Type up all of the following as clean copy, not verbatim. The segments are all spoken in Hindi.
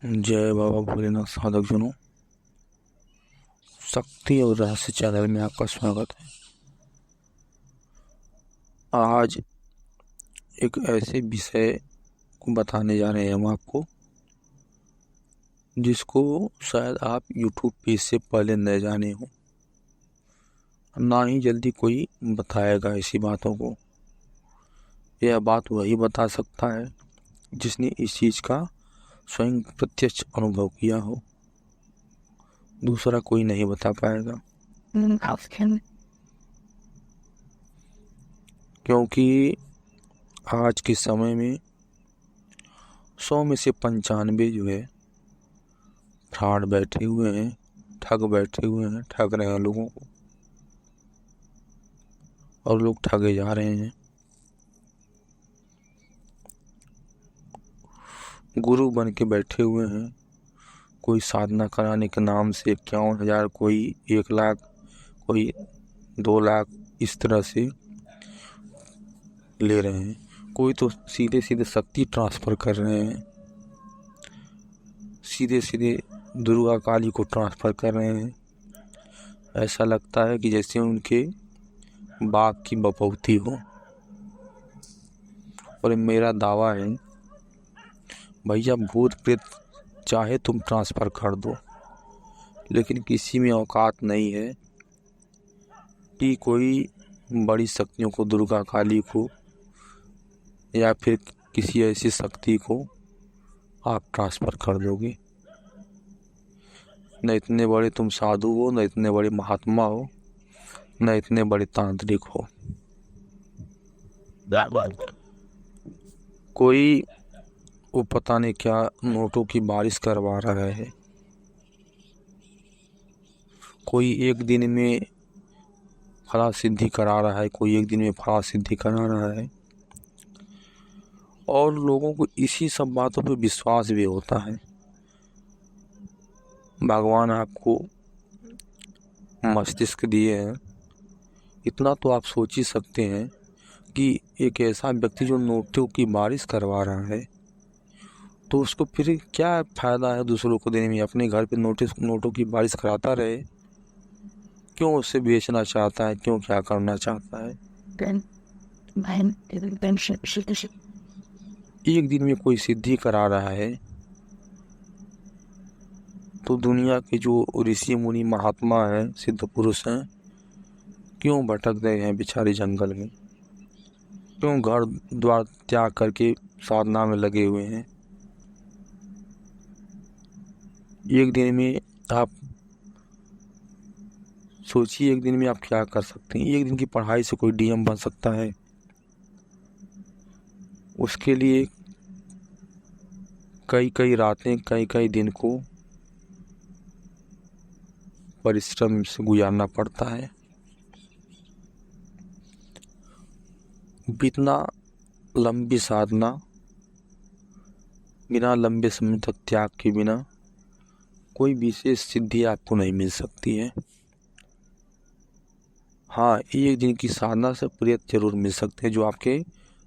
जय बाबा भोलेनाथ साधक जनों, शक्ति और रहस्य चैनल में आपका स्वागत है। आज एक ऐसे विषय को बताने जा रहे हैं हम आपको, जिसको शायद आप YouTube पे इससे पहले न जाने हो, ना ही जल्दी कोई बताएगा ऐसी बातों को। यह बात वही बता सकता है जिसने इस चीज़ का स्वयं प्रत्यक्ष अनुभव किया हो, दूसरा कोई नहीं बता पाएगा। क्योंकि आज के समय में 100 में से 95 जो है फ्रॉड बैठे हुए हैं, ठग बैठे हुए हैं, ठग रहे हैं लोगों को, और लोग ठगे जा रहे हैं। गुरु बन के बैठे हुए हैं, कोई साधना कराने के नाम से 51,000, कोई 1 लाख, कोई 2 लाख, इस तरह से ले रहे हैं। कोई तो सीधे सीधे शक्ति ट्रांसफ़र कर रहे हैं, सीधे सीधे दुर्गा काली को ट्रांसफ़र कर रहे हैं। ऐसा लगता है कि जैसे उनके बाप की बपौती हो। और मेरा दावा है भैया, भूत प्रेत चाहे तुम ट्रांसफ़र कर दो, लेकिन किसी में औकात नहीं है कि कोई बड़ी शक्तियों को, दुर्गा काली को या फिर किसी ऐसी शक्ति को आप ट्रांसफ़र कर दोगे। न इतने बड़े तुम साधु हो, न इतने बड़े महात्मा हो, न इतने बड़े तांत्रिक हो। कोई वो पता नहीं क्या नोटों की बारिश करवा रहा है, कोई एक दिन में फला सिद्धि करा रहा है, कोई एक दिन में फला सिद्धि करा रहा है, और लोगों को इसी सब बातों पे विश्वास भी होता है। भगवान आपको मस्तिष्क दिए हैं, इतना तो आप सोच ही सकते हैं कि एक ऐसा व्यक्ति जो नोटों की बारिश करवा रहा है, तो उसको फिर क्या फ़ायदा है दूसरों को देने में। अपने घर पे नोटों की बारिश कराता रहे, क्यों उसे बेचना चाहता है, क्यों क्या करना चाहता है। एक दिन में कोई सिद्धि करा रहा है तो दुनिया के जो ऋषि मुनि महात्मा हैं, सिद्ध पुरुष हैं, क्यों भटक रहे हैं बेचारे जंगल में, क्यों घर द्वार त्याग करके साधना में लगे हुए हैं। एक दिन में आप सोचिए, एक दिन में आप क्या कर सकते हैं। एक दिन की पढ़ाई से कोई डीएम बन सकता है। उसके लिए कई कई रातें, कई कई दिन को परिश्रम से गुजारना पड़ता है। बिना लंबी साधना, बिना लंबे समय तक त्याग के बिना कोई विशेष सिद्धि आपको नहीं मिल सकती है। हाँ, एक दिन की साधना से प्रेत जरूर मिल सकते हैं, जो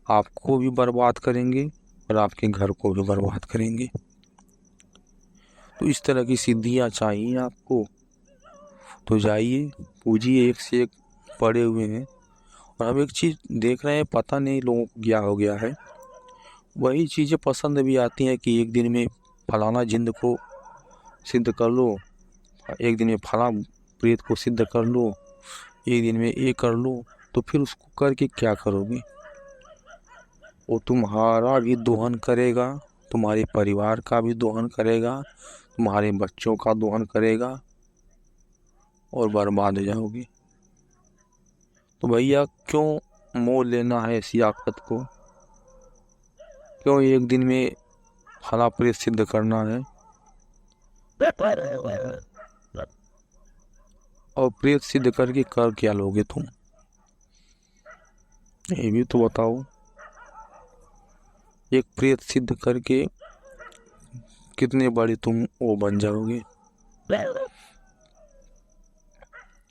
आपको भी बर्बाद करेंगे और आपके घर को भी बर्बाद करेंगे। तो इस तरह की सिद्धियाँ चाहिए आपको, तो जाइए पूजिए। एक से एक पड़े हुए हैं। और हम एक चीज़ देख रहे हैं, पता नहीं लोगों को क्या हो गया है, वही चीज़ें पसंद भी आती हैं कि एक दिन में फलाना जिंद को सिद्ध कर लो, एक दिन में फला प्रेत को सिद्ध कर लो, एक दिन में ये कर लो। तो फिर उसको करके क्या करोगे? वो तुम्हारा भी दोहन करेगा, तुम्हारे परिवार का भी दोहन करेगा, तुम्हारे बच्चों का दोहन करेगा, और बर्बाद हो जाओगे। तो भैया, क्यों मोल लेना है ऐसी आफत को? क्यों एक दिन में फला प्रेत सिद्ध करना है? और प्रेत सिद्ध करके कर क्या लोगे तुम? ये भी तो बताओ। एक प्रेत सिद्ध करके कितने बड़े तुम वो बन जाओगे,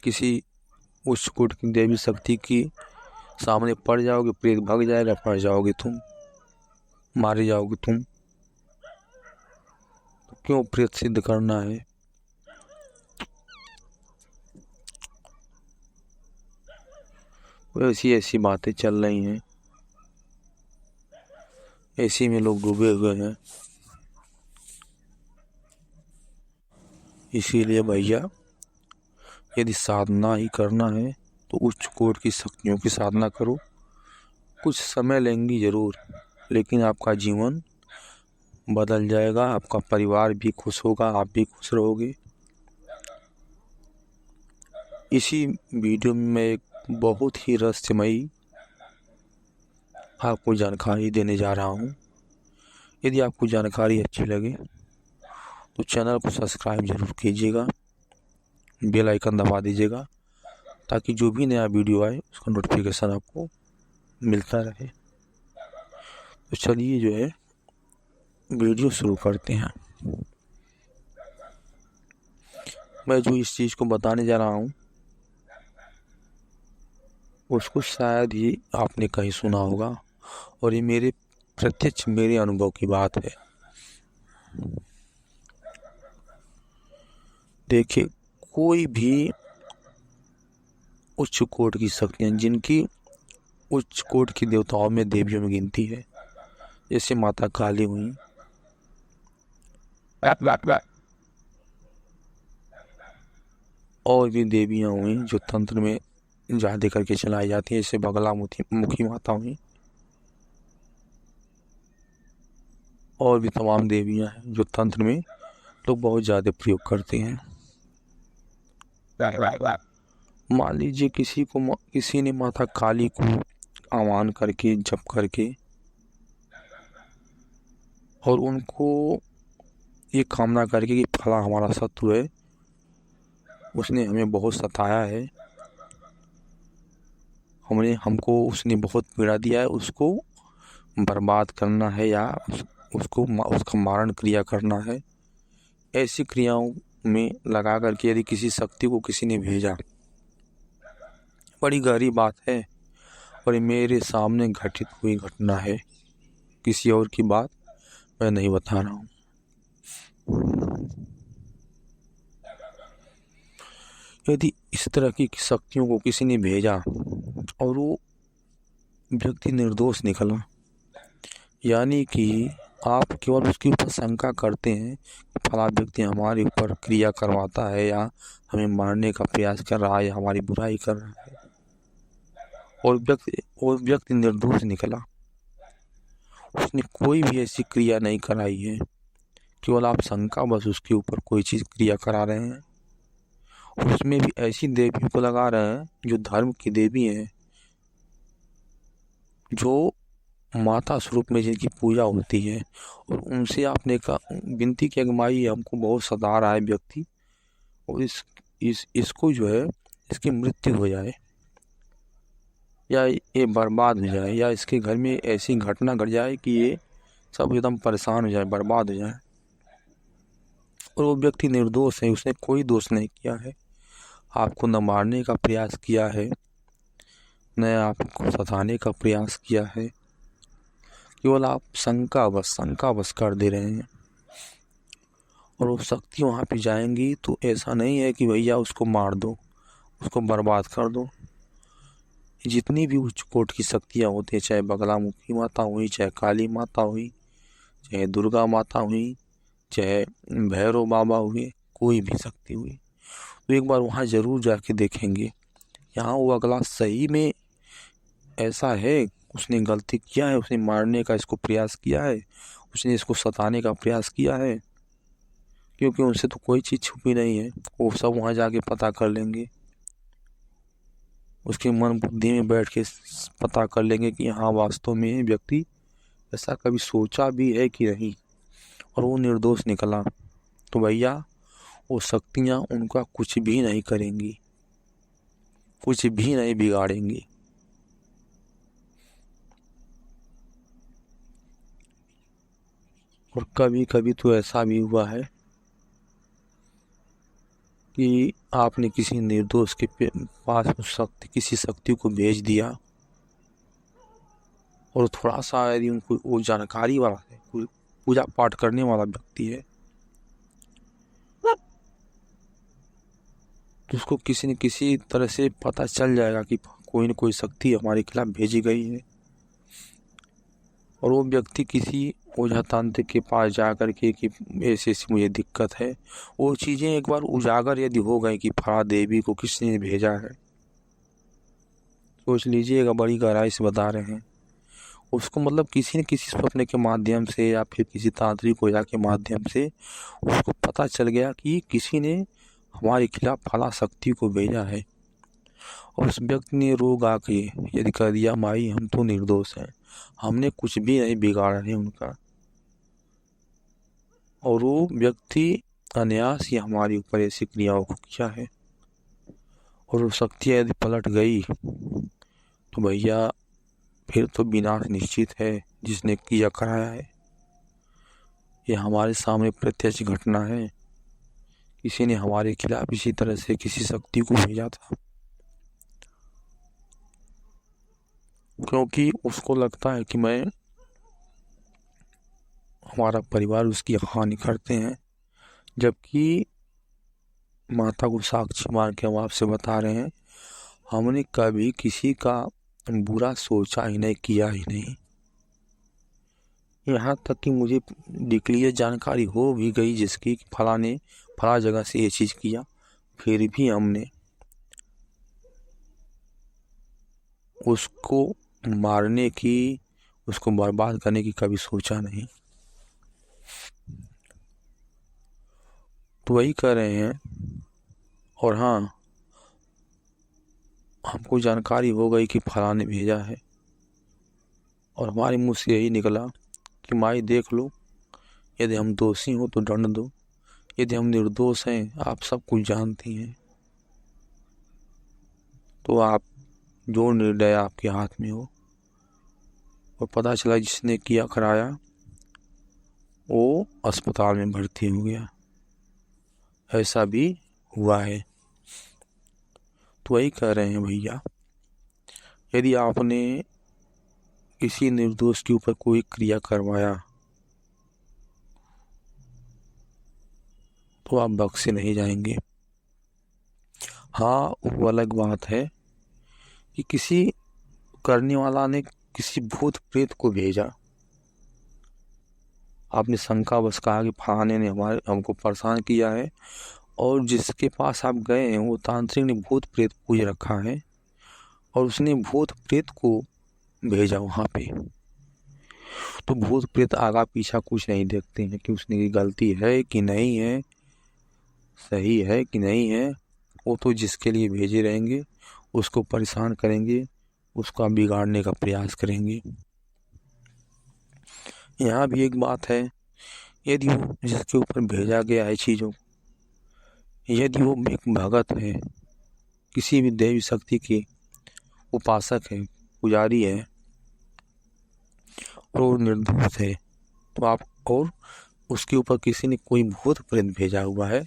किसी उच्च कोटि की देवी शक्ति की सामने पड़ जाओगे, प्रेत भाग जाएगा, पड़ जाओगे तुम, मारे जाओगे तुम। तो क्यों प्रेत सिद्ध करना है? ऐसी ऐसी बातें चल रही हैं, ऐसी में लोग डूबे हुए हैं। इसीलिए भैया, यदि साधना ही करना है तो उच्च कोटि की शक्तियों की साधना करो। कुछ समय लेंगी जरूर, लेकिन आपका जीवन बदल जाएगा, आपका परिवार भी खुश होगा, आप भी खुश रहोगे। इसी वीडियो में मैं एक बहुत ही रहस्यमयी आपको जानकारी देने जा रहा हूँ। यदि आपको जानकारी अच्छी लगे तो चैनल को सब्सक्राइब जरूर कीजिएगा, बेल आइकन दबा दीजिएगा, ताकि जो भी नया वीडियो आए उसका नोटिफिकेशन आपको मिलता रहे। तो चलिए जो है वीडियो शुरू करते हैं। मैं जो इस चीज़ को बताने जा रहा हूँ उसको शायद ही आपने कहीं सुना होगा, और ये मेरे प्रत्यक्ष मेरे अनुभव की बात है। देखिए, कोई भी उच्च कोटि की शक्तियाँ, जिनकी उच्च कोटि की देवताओं में देवियों में गिनती है, जैसे माता काली हुई, और भी देवियाँ हुई जो तंत्र में जादू करके चलाई जाती है, जैसे बगला मुखी माता हुई, और भी तमाम देवियाँ हैं जो तंत्र में लोग बहुत ज़्यादा प्रयोग करते हैं। मान लीजिए किसी ने माता काली को आह्वान करके, जप करके, और उनको ये कामना करके कि फला हमारा शत्रु है, उसने हमें बहुत सताया है, हमको उसने बहुत पीड़ा दिया है, उसको बर्बाद करना है या उसका मारण क्रिया करना है। ऐसी क्रियाओं में लगा करके यदि किसी शक्ति को किसी ने भेजा, बड़ी गहरी बात है, और मेरे सामने घटित हुई घटना है, किसी और की बात मैं नहीं बता रहा हूँ। यदि इस तरह की शक्तियों को किसी ने भेजा और वो व्यक्ति निर्दोष निकला, यानी कि आप केवल उसके ऊपर शंका करते हैं कि फला व्यक्ति हमारे ऊपर क्रिया करवाता है, या हमें मारने का प्रयास कर रहा है, या हमारी बुराई कर रहा है, और व्यक्ति निर्दोष निकला, उसने कोई भी ऐसी क्रिया नहीं कराई है, केवल आप शंका बस उसके ऊपर कोई चीज़ क्रिया करा रहे हैं, और उसमें भी ऐसी देवी को लगा रहे हैं जो धर्म की देवी हैं, जो माता स्वरूप में जिनकी पूजा होती है, और उनसे आपने कहा विनती की अगमाई, हमको बहुत सता रहा है व्यक्ति, और इसको जो है इसकी मृत्यु हो जाए, या ये बर्बाद हो जाए, या इसके घर में ऐसी घटना घट जाए कि ये सब एकदम परेशान हो जाए, बर्बाद हो जाए, और वो व्यक्ति निर्दोष है, उसने कोई दोष नहीं किया है, आपको न मारने का प्रयास किया है, न आपको सताने का प्रयास किया है, केवल आप शंका बस कर दे रहे हैं। और वो शक्ति वहाँ पे जाएंगी तो ऐसा नहीं है कि भैया उसको मार दो, उसको बर्बाद कर दो। जितनी भी उच्च कोटि की शक्तियाँ होती हैं, चाहे बगलामुखी माता हुई, चाहे काली माता हुई, चाहे दुर्गा माता हुई, चाहे भैरव बाबा हुए, कोई भी शक्ति हुई, तो एक बार वहाँ ज़रूर जाके देखेंगे, यहाँ वो अगला सही में ऐसा है, उसने गलती किया है, उसने मारने का इसको प्रयास किया है, उसने इसको सताने का प्रयास किया है, क्योंकि उनसे तो कोई चीज़ छुपी नहीं है, वो सब वहाँ जाके पता कर लेंगे, उसके मन बुद्धि में बैठ के पता कर लेंगे कि हाँ वास्तव में व्यक्ति ऐसा कभी सोचा भी है कि नहीं, और वो निर्दोष निकला, तो भैया वो शक्तियाँ उनका कुछ भी नहीं करेंगी, कुछ भी नहीं बिगाड़ेंगी। और कभी कभी तो ऐसा भी हुआ है कि आपने किसी निर्दोष के पास किसी शक्ति को भेज दिया, और थोड़ा सा यदि उनको वो जानकारी वाला है, कोई पूजा पाठ करने वाला व्यक्ति है, तो उसको किसी न किसी तरह से पता चल जाएगा कि कोई न कोई शक्ति हमारे खिलाफ भेजी गई है। और वो व्यक्ति किसी ओझा तांत्रिक के पास जा कर के कि ऐसी ऐसी मुझे दिक्कत है, वो चीज़ें एक बार उजागर यदि हो गई कि फला देवी को किसने भेजा है, सोच लीजिएगा, बड़ी गहराई से बता रहे हैं। उसको मतलब किसी न किसी स्वप्न के माध्यम से या फिर किसी तांत्रिक ओझा के माध्यम से उसको पता चल गया कि किसी ने हमारे खिलाफ फला शक्ति को भेजा है। और उस व्यक्ति ने रोग आके यदि कह दिया, माई हम तो निर्दोष हैं, हमने कुछ भी नहीं बिगाड़ा है उनका, और वो व्यक्ति अनायास ही हमारे ऊपर ऐसी क्रियाओं को किया है, और वो शक्तियाँ यदि पलट गई तो भैया फिर तो विनाश निश्चित है जिसने किया कराया है। ये हमारे सामने प्रत्यक्ष घटना है। किसी ने हमारे खिलाफ इसी तरह से किसी शक्ति को भेजा था, क्योंकि उसको लगता है कि हमारा परिवार उसकी हानि करते हैं, जबकि माता को साक्षी मान के हम आपसे बता रहे हैं, हमने कभी किसी का बुरा सोचा ही नहीं, किया ही नहीं। यहाँ तक कि मुझे डिक्लियर जानकारी हो भी गई जिसकी फला ने फला जगह से ये चीज़ किया, फिर भी हमने उसको मारने की, उसको बर्बाद करने की कभी सोचा नहीं। तो वही कह रहे हैं। और हाँ, हमको जानकारी हो गई कि फला ने भेजा है, और हमारे मुँह से यही निकला कि माई देख लो, यदि हम दोषी हो तो दंड दो, यदि हम निर्दोष हैं, आप सब कुछ जानती हैं, तो आप जो निर्णय आपके हाथ में हो। और पता चला जिसने किया कराया वो अस्पताल में भर्ती हो गया, ऐसा भी हुआ है। तो वही कह रहे हैं भैया, यदि आपने किसी निर्दोष के ऊपर कोई क्रिया करवाया तो आप बख्शे नहीं जाएंगे। हाँ, वो अलग बात है कि किसी करने वाला ने किसी भूत प्रेत को भेजा, आपने शंका बस कहा कि फलाने ने हमको परेशान किया है, और जिसके पास आप गए हैं वो तांत्रिक ने भूत प्रेत पूज रखा है, और उसने भूत प्रेत को भेजा वहाँ पे। तो भूत प्रेत आगा पीछा कुछ नहीं देखते हैं कि उसने की गलती है कि नहीं है, सही है कि नहीं है। वो तो जिसके लिए भेजे रहेंगे उसको परेशान करेंगे, उसका बिगाड़ने का प्रयास करेंगे। यहाँ भी एक बात है, यदि वो जिसके ऊपर भेजा गया है चीज़ों, यदि वो एक भगत है, किसी भी देवी शक्ति के उपासक है, पुजारी है, और वो निर्दोष है, तो आप, और उसके ऊपर किसी ने कोई भूत प्रेत भेजा हुआ है,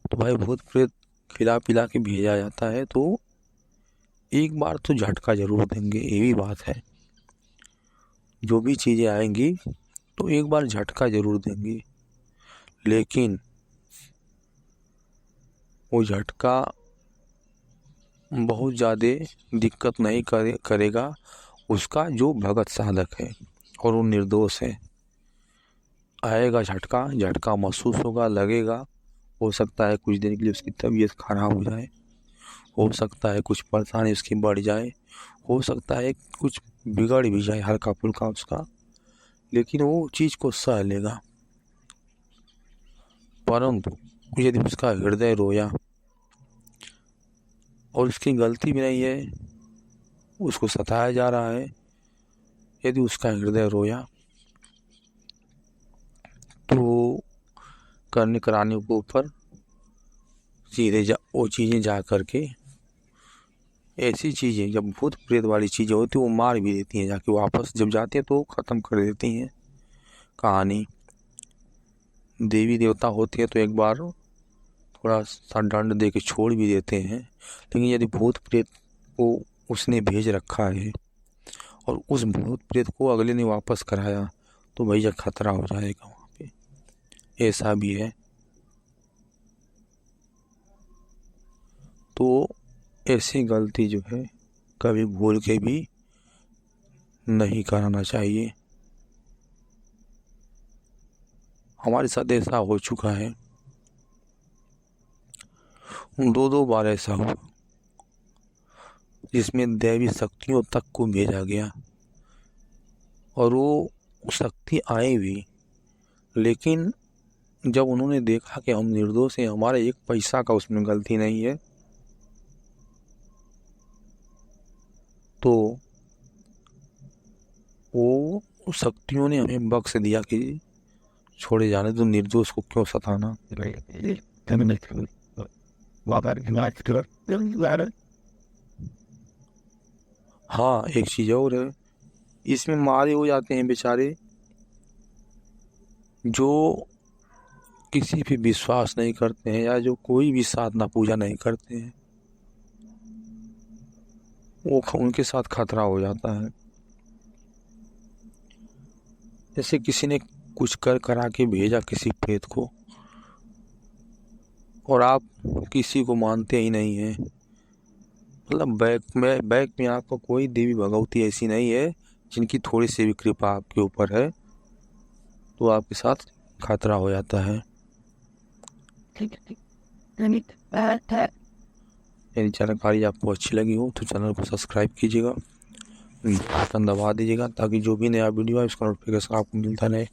तो भाई भूत प्रेत खिला पिला के भेजा जाता है, तो एक बार तो झटका जरूर देंगे, ये भी बात है। जो भी चीज़ें आएंगी तो एक बार झटका जरूर देंगे, लेकिन वो झटका बहुत ज़्यादा दिक्कत नहीं करेगा उसका जो भगत साधक है और वो निर्दोष है। आएगा झटका, झटका महसूस होगा, लगेगा, हो सकता है कुछ दिन के लिए उसकी तबीयत खराब हो जाए, हो सकता है कुछ परेशानी उसकी बढ़ जाए, हो सकता है कुछ बिगड़ भी जाए हल्का फुल्का उसका, लेकिन वो चीज़ को सह लेगा। परंतु यदि उसका हृदय रोया और उसकी गलती भी नहीं है, उसको सताया जा रहा है, यदि उसका हृदय रोया तो करने कराने के ऊपर सीधे वो चीज़ें जा करके, ऐसी चीज़ें जब भूत प्रेत वाली चीज़ें होती हैं वो मार भी देती हैं, जाके वापस जब जाते हैं तो ख़त्म कर देती हैं कहानी। देवी देवता होते हैं तो एक बार थोड़ा सा दंड दे के छोड़ भी देते हैं, लेकिन यदि भूत प्रेत को उसने भेज रखा है और उस भूत प्रेत को अगले ने वापस कराया तो भैया खतरा हो जाएगा वहाँ पे, ऐसा भी है। तो ऐसी गलती जो है कभी भूल के भी नहीं कराना चाहिए। हमारे साथ ऐसा हो चुका है, 2-2 बार ऐसा हुआ जिसमें दैवी शक्तियों तक को भेजा गया और वो शक्ति आई भी, लेकिन जब उन्होंने देखा कि हम निर्दोष हैं, हमारा एक पैसा का उसमें गलती नहीं है, तो वो शक्तियों ने हमें बख्श दिया कि छोड़े जाने तो, निर्दोष को क्यों सताना। हाँ, एक चीज और है, इसमें मारे हो जाते हैं बेचारे जो किसी भी विश्वास नहीं करते हैं या जो कोई भी साधना पूजा नहीं करते हैं, वो उनके साथ खतरा हो जाता है। जैसे किसी ने कुछ कर करा के भेजा किसी प्रेत को और आप किसी को मानते ही नहीं हैं, मतलब बैक में आपको कोई देवी भगवती ऐसी नहीं है जिनकी थोड़ी सी भी कृपा आपके ऊपर है, तो आपके साथ खतरा हो जाता है। यदि जानकारी आपको अच्छी लगी हो तो चैनल को सब्सक्राइब कीजिएगा, बटन दबा दीजिएगा ताकि जो भी नया वीडियो है उसका नोटिफिकेशन आपको मिलता रहे।